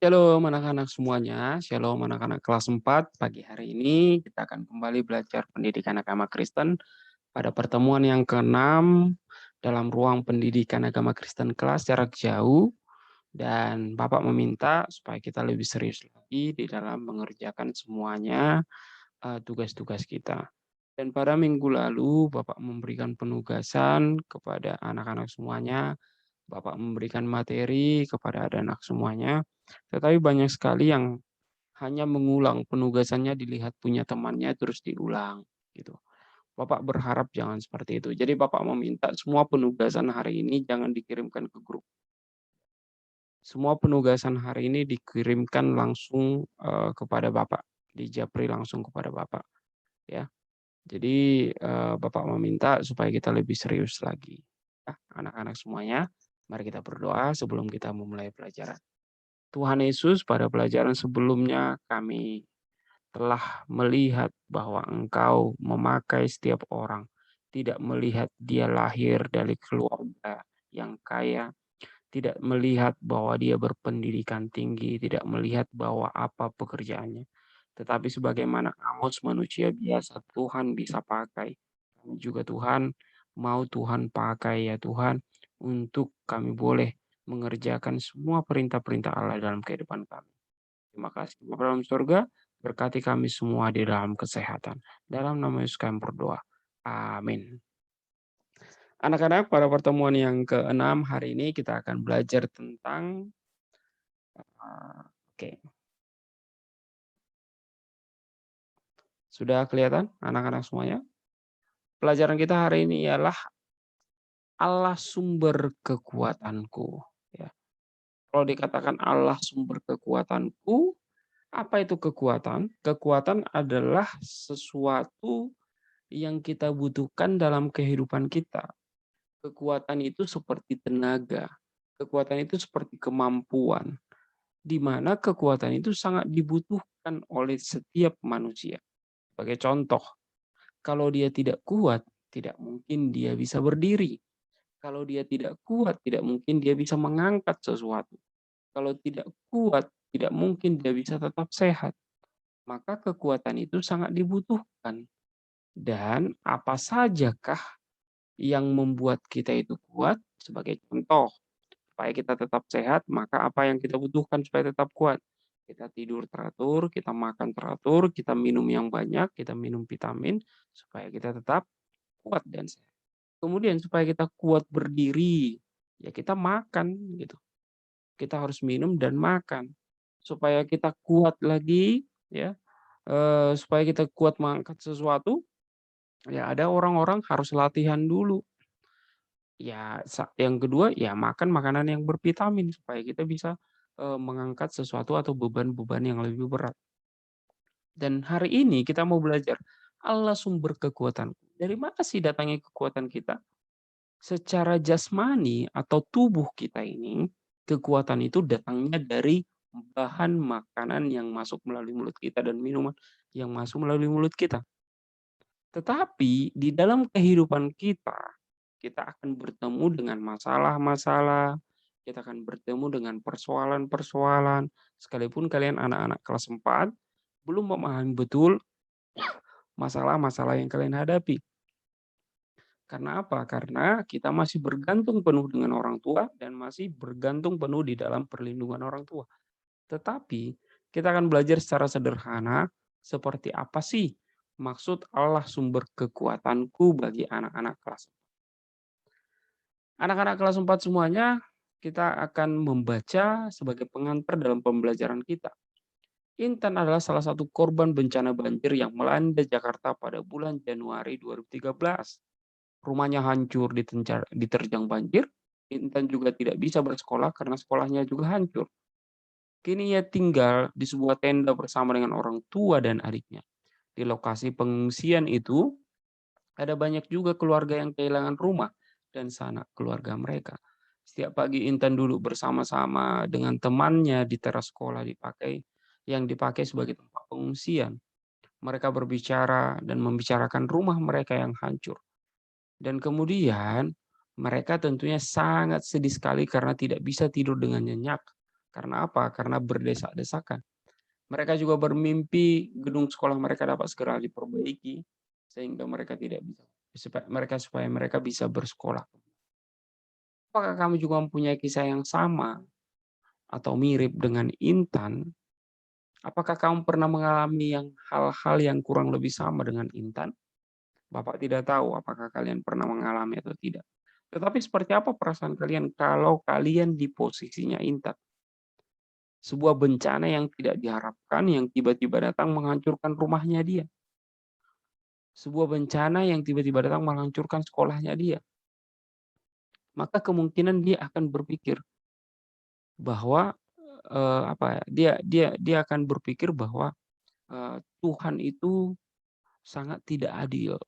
Shalom anak-anak semuanya, shalom anak-anak kelas 4. Pagi hari ini kita akan kembali belajar pendidikan agama Kristen pada pertemuan yang ke-6 dalam ruang pendidikan agama Kristen kelas jarak jauh, dan Bapak meminta supaya kita lebih serius lagi di dalam mengerjakan semuanya tugas-tugas kita. Dan pada minggu lalu Bapak memberikan penugasan kepada anak-anak semuanya. Bapak memberikan materi kepada anak-anak semuanya, tetapi banyak sekali yang hanya mengulang penugasannya, dilihat punya temannya terus diulang, gitu. Bapak berharap jangan seperti itu. Jadi Bapak meminta semua penugasan hari ini jangan dikirimkan ke grup. Semua penugasan hari ini dikirimkan langsung, kepada Bapak, dijapri langsung kepada Bapak, ya. Jadi, Bapak meminta supaya kita lebih serius lagi, ya, anak-anak semuanya. Mari kita berdoa sebelum kita memulai pelajaran. Tuhan Yesus, pada pelajaran sebelumnya kami telah melihat bahwa Engkau memakai setiap orang, tidak melihat dia lahir dari keluarga yang kaya, tidak melihat bahwa dia berpendidikan tinggi, tidak melihat bahwa apa pekerjaannya. Tetapi sebagaimana Amos manusia biasa Tuhan bisa pakai. Kami juga Tuhan, mau Tuhan pakai ya Tuhan, untuk kami boleh mengerjakan semua perintah-perintah Allah dalam kehidupan kami. Terima kasih Bapa dalam surga, berkati kami semua di dalam kesehatan. Dalam nama Yesus kami berdoa. Amin. Anak-anak, pada pertemuan yang ke-6 hari ini kita akan belajar tentang oke. Sudah kelihatan anak-anak semuanya? Pelajaran kita hari ini ialah Allah sumber kekuatanku, ya. Kalau dikatakan Allah sumber kekuatanku, apa itu kekuatan? Kekuatan adalah sesuatu yang kita butuhkan dalam kehidupan kita. Kekuatan itu seperti tenaga, kekuatan itu seperti kemampuan, di mana kekuatan itu sangat dibutuhkan oleh setiap manusia. Sebagai contoh, kalau dia tidak kuat, tidak mungkin dia bisa berdiri. Kalau dia tidak kuat, tidak mungkin dia bisa mengangkat sesuatu. Kalau tidak kuat, tidak mungkin dia bisa tetap sehat. Maka kekuatan itu sangat dibutuhkan. Dan apa sajakah yang membuat kita itu kuat? Sebagai contoh, supaya kita tetap sehat, maka apa yang kita butuhkan supaya tetap kuat? Kita tidur teratur, kita makan teratur, kita minum yang banyak, kita minum vitamin, supaya kita tetap kuat dan sehat. Kemudian supaya kita kuat berdiri, ya kita makan gitu. Kita harus minum dan makan. Supaya kita kuat lagi, ya, supaya kita kuat mengangkat sesuatu, ya ada orang-orang harus latihan dulu. Ya, yang kedua, ya makan makanan yang bervitamin supaya kita bisa, mengangkat sesuatu atau beban-beban yang lebih berat. Dan hari ini kita mau belajar, Allah sumber kekuatan. Dari mana sih datangnya kekuatan kita? Secara jasmani atau tubuh kita ini, kekuatan itu datangnya dari bahan makanan yang masuk melalui mulut kita dan minuman yang masuk melalui mulut kita. Tetapi di dalam kehidupan kita, kita akan bertemu dengan masalah-masalah, kita akan bertemu dengan persoalan-persoalan, sekalipun kalian anak-anak kelas 4 belum memahami betul masalah-masalah yang kalian hadapi. Karena apa? Karena kita masih bergantung penuh dengan orang tua dan masih bergantung penuh di dalam perlindungan orang tua. Tetapi kita akan belajar secara sederhana seperti apa sih maksud Allah sumber kekuatanku bagi anak-anak kelas. Anak-anak kelas 4 semuanya, kita akan membaca sebagai pengantar dalam pembelajaran kita. Intan adalah salah satu korban bencana banjir yang melanda Jakarta pada bulan Januari 2013. Rumahnya hancur diterjang banjir. Intan juga tidak bisa bersekolah karena sekolahnya juga hancur. Kini ia tinggal di sebuah tenda bersama dengan orang tua dan adiknya. Di lokasi pengungsian itu, ada banyak juga keluarga yang kehilangan rumah dan sanak keluarga mereka. Setiap pagi Intan duduk bersama-sama dengan temannya di teras sekolah yang dipakai sebagai tempat pengungsian. Mereka berbicara dan membicarakan rumah mereka yang hancur. Dan kemudian mereka tentunya sangat sedih sekali karena tidak bisa tidur dengan nyenyak. Karena apa? Karena berdesak-desakan. Mereka juga bermimpi gedung sekolah mereka dapat segera diperbaiki, sehingga mereka tidak bisa supaya mereka bisa bersekolah. Apakah kamu juga mempunyai kisah yang sama atau mirip dengan Intan? Apakah kamu pernah mengalami hal-hal yang kurang lebih sama dengan Intan? Bapak tidak tahu apakah kalian pernah mengalami atau tidak. Tetapi seperti apa perasaan kalian kalau kalian di posisinya Intan? Sebuah bencana yang tidak diharapkan yang tiba-tiba datang menghancurkan rumahnya dia. Sebuah bencana yang tiba-tiba datang menghancurkan sekolahnya dia. Maka kemungkinan dia akan berpikir bahwa dia akan berpikir bahwa Tuhan itu sangat tidak adil.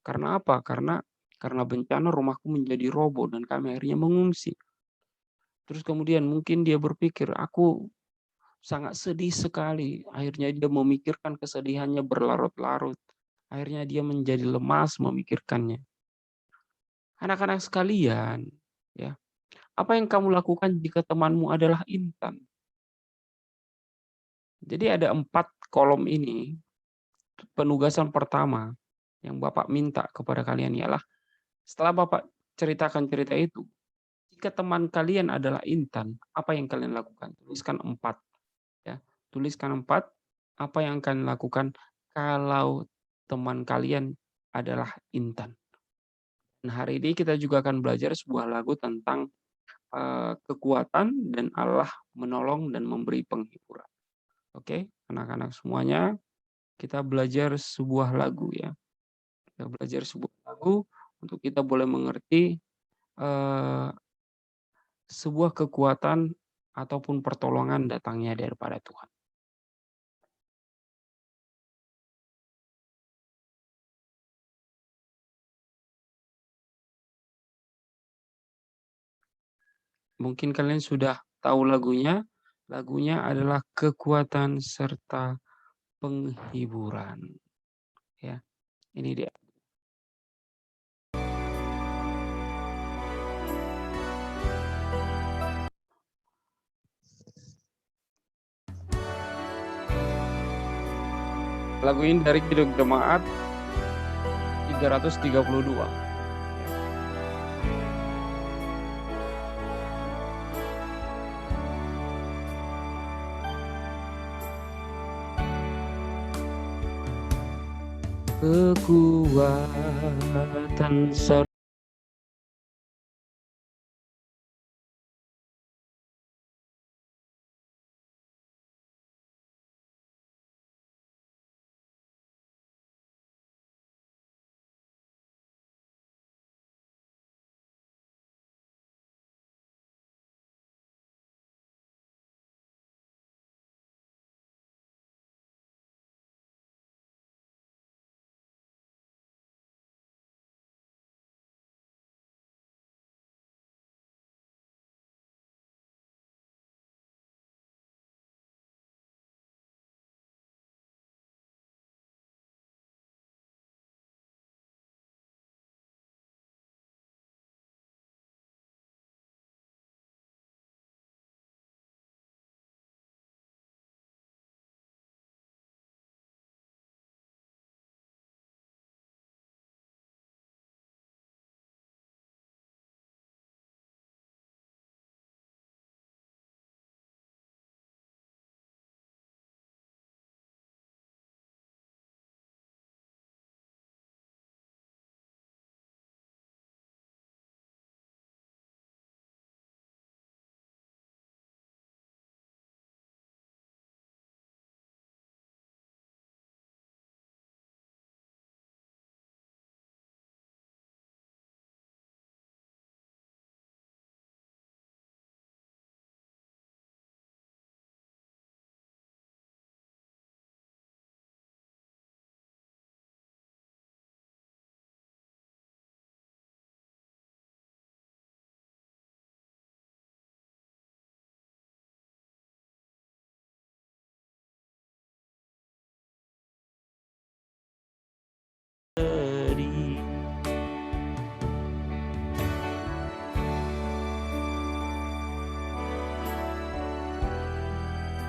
Karena apa? Karena bencana rumahku menjadi roboh dan kami akhirnya mengungsi. Terus kemudian mungkin dia berpikir, aku sangat sedih sekali. Akhirnya dia memikirkan kesedihannya berlarut-larut. Akhirnya dia menjadi lemas memikirkannya. Anak-anak sekalian, ya, apa yang kamu lakukan jika temanmu adalah Intan? Jadi ada 4 kolom ini. Penugasan pertama yang Bapak minta kepada kalian ialah setelah Bapak ceritakan cerita itu, jika teman kalian adalah Intan, apa yang kalian lakukan? Tuliskan 4, ya. Tuliskan 4, apa yang kalian lakukan kalau teman kalian adalah Intan. Dan hari ini kita juga akan belajar sebuah lagu tentang kekuatan dan Allah menolong dan memberi penghiburan. Oke, anak-anak semuanya, kita belajar sebuah lagu ya. Kita belajar sebuah lagu untuk kita boleh mengerti eh, sebuah kekuatan ataupun pertolongan datangnya daripada Tuhan. Mungkin kalian sudah tahu lagunya. Lagunya adalah kekuatan serta penghiburan. Ya, ini dia. Lagu ini dari Kidung Jemaat 332. Kekuatan serta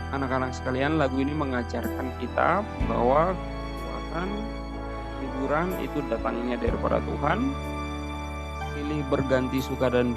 Anak-anak sekalian, lagu ini mengajarkan kita bahwa kekuatan, hiburan itu datangnya daripada Tuhan, silih berganti suka dan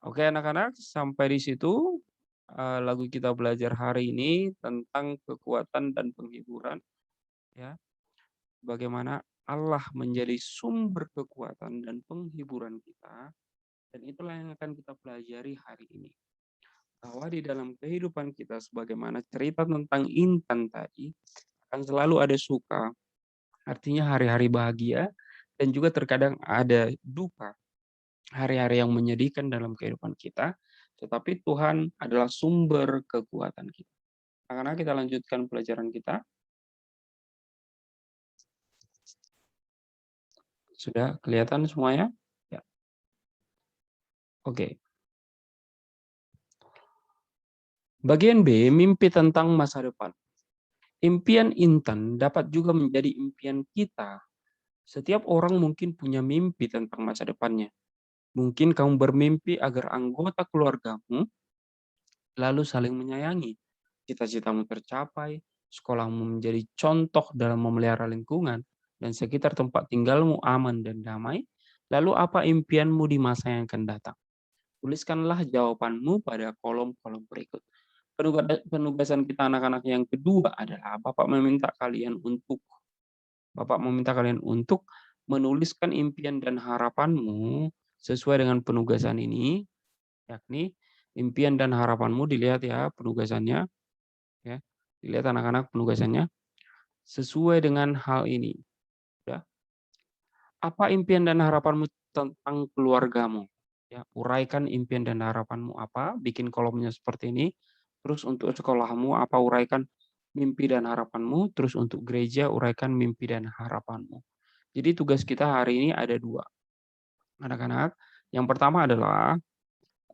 Oke anak-anak, sampai di situ lagu kita belajar hari ini tentang kekuatan dan penghiburan, ya. Bagaimana Allah menjadi sumber kekuatan dan penghiburan kita, dan itulah yang akan kita pelajari hari ini. Bahwa di dalam kehidupan kita sebagaimana cerita tentang Intan tadi, akan selalu ada suka, artinya hari-hari bahagia, dan juga terkadang ada duka, hari-hari yang menyedihkan dalam kehidupan kita, tetapi Tuhan adalah sumber kekuatan kita. Karena kita lanjutkan pelajaran kita. Sudah kelihatan semuanya? Ya. Oke. Bagian B, mimpi tentang masa depan. Impian Intan dapat juga menjadi impian kita. Setiap orang mungkin punya mimpi tentang masa depannya. Mungkin kamu bermimpi agar anggota keluargamu lalu saling menyayangi. Cita-citamu tercapai, sekolahmu menjadi contoh dalam memelihara lingkungan, dan sekitar tempat tinggalmu aman dan damai. Lalu apa impianmu di masa yang akan datang? Tuliskanlah jawabanmu pada kolom-kolom berikut. Penugasan kita anak-anak yang kedua adalah Bapak meminta kalian untuk menuliskan impian dan harapanmu sesuai dengan penugasan ini, yakni impian dan harapanmu dilihat ya penugasannya, ya. Dilihat anak-anak penugasannya sesuai dengan hal ini, ya. Apa impian dan harapanmu tentang keluargamu? Ya, uraikan impian dan harapanmu apa, bikin kolomnya seperti ini. Terus untuk sekolahmu apa, uraikan mimpi dan harapanmu. Terus untuk gereja uraikan mimpi dan harapanmu. Jadi tugas kita hari ini ada dua, anak-anak. Yang pertama adalah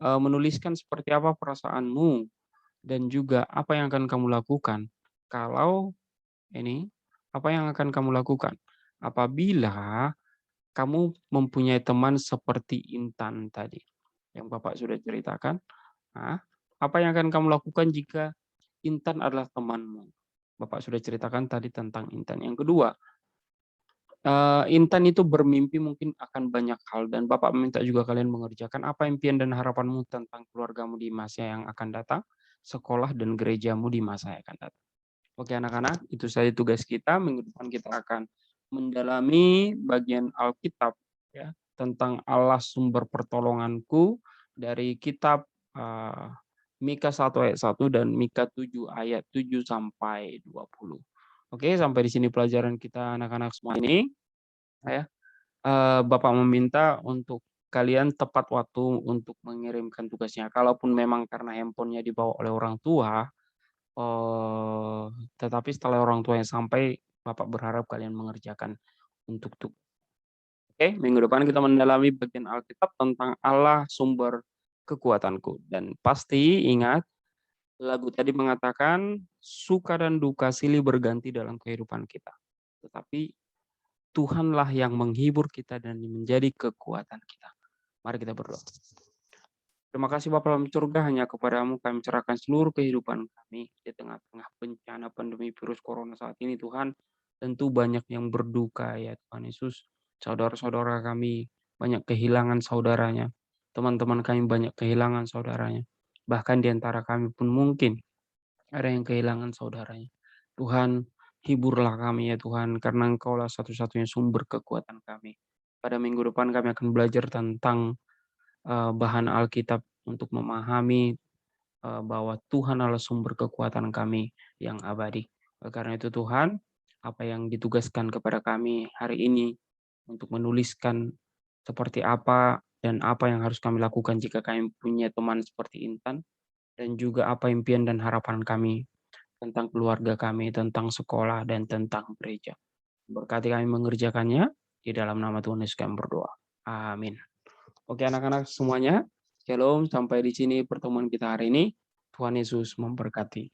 menuliskan seperti apa perasaanmu dan juga apa yang akan kamu lakukan kalau ini, apa yang akan kamu lakukan apabila kamu mempunyai teman seperti Intan tadi, yang Bapak sudah ceritakan. Nah, apa yang akan kamu lakukan jika Intan adalah temanmu? Bapak sudah ceritakan tadi tentang Intan. Yang kedua, Intan itu bermimpi mungkin akan banyak hal, dan Bapak meminta juga kalian mengerjakan apa impian dan harapanmu tentang keluargamu di masa yang akan datang, sekolah dan gerejamu di masa yang akan datang. Oke anak-anak, itu saja tugas kita. Minggu depan kita akan mendalami bagian Alkitab, ya, tentang Allah sumber pertolonganku dari kitab Mika 1 ayat 1 dan Mika 7 ayat 7 sampai 20. Oke, sampai di sini pelajaran kita anak-anak semua ini. Ya. Bapak meminta untuk kalian tepat waktu untuk mengirimkan tugasnya. Kalaupun memang karena handphonenya dibawa oleh orang tua, tetapi setelah orang tuanya sampai, Bapak berharap kalian mengerjakan untuk Oke, minggu depan kita mendalami bagian Alkitab tentang Allah sumber kekuatanku. Dan pasti ingat, lagu tadi mengatakan suka dan duka silih berganti dalam kehidupan kita. Tetapi Tuhanlah yang menghibur kita dan menjadi kekuatan kita. Mari kita berdoa. Terima kasih Bapa dalam surga, hanya kepadamu kami serahkan seluruh kehidupan kami di tengah-tengah bencana pandemi virus corona saat ini Tuhan. Tentu banyak yang berduka ya Tuhan Yesus. Saudara-saudara kami banyak kehilangan saudaranya. Teman-teman kami banyak kehilangan saudaranya. Bahkan di antara kami pun mungkin ada yang kehilangan saudaranya. Tuhan, hiburlah kami ya Tuhan, karena Engkaulah satu-satunya sumber kekuatan kami. Pada minggu depan kami akan belajar tentang bahan Alkitab untuk memahami bahwa Tuhan adalah sumber kekuatan kami yang abadi. Karena itu Tuhan, apa yang ditugaskan kepada kami hari ini untuk menuliskan seperti apa dan apa yang harus kami lakukan jika kami punya teman seperti Intan, dan juga apa impian dan harapan kami tentang keluarga kami, tentang sekolah, dan tentang gereja. Berkati kami mengerjakannya, di dalam nama Tuhan Yesus kami berdoa. Amin. Oke anak-anak semuanya, shalom, sampai di sini pertemuan kita hari ini. Tuhan Yesus memberkati.